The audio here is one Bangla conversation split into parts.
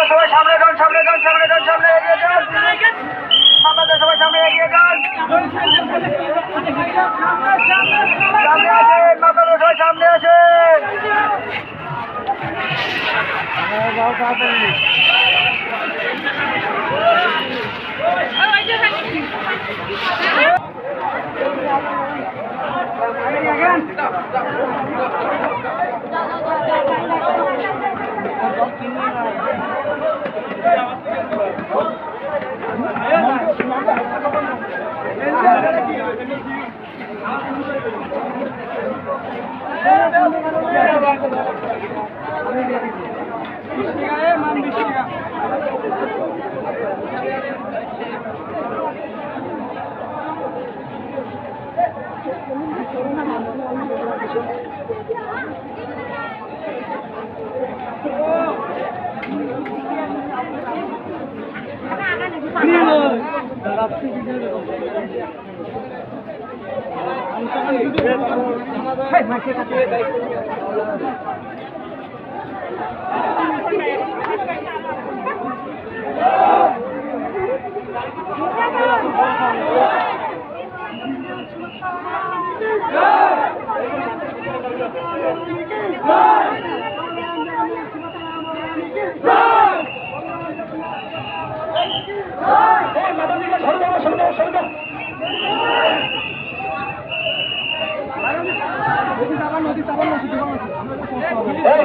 সবাই সামনে যান, সামনে যান, সামনে যান, সামনে এগিয়ে যান। আপনাদের সবাই সামনে এগিয়ে যান। সামনে আসেন, আপনাদের সবাই সামনে আসেন।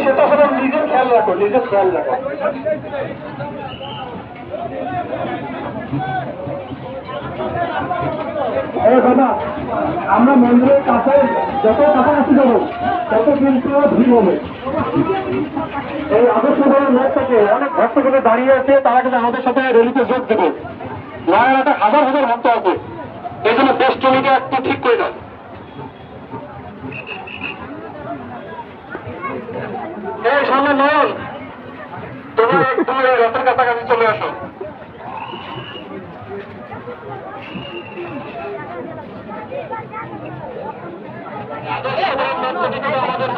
সেটা হলো নিজের খেয়াল রাখো, নিজের খেয়াল রাখো। আমরা মন্দিরের কাছে যত কাছাকাছি যাবো তত কিন্তু ভিড় হবে। এই আদর্শ মোড় থেকে অনেক ভক্তগুলো দাঁড়িয়ে আছে, তারা কিন্তু আমাদের সাথে র্যালিতে যোগ দেবে। নয়াঘাটে হাজার হাজার ভক্ত আছে, এই জন্য বেশ ট্রেনিটা একটু ঠিক করে দাও। এই সামনে নয়ন, তুমি একটু এই রথের কাছাকাছি চলে আসো। আমাদের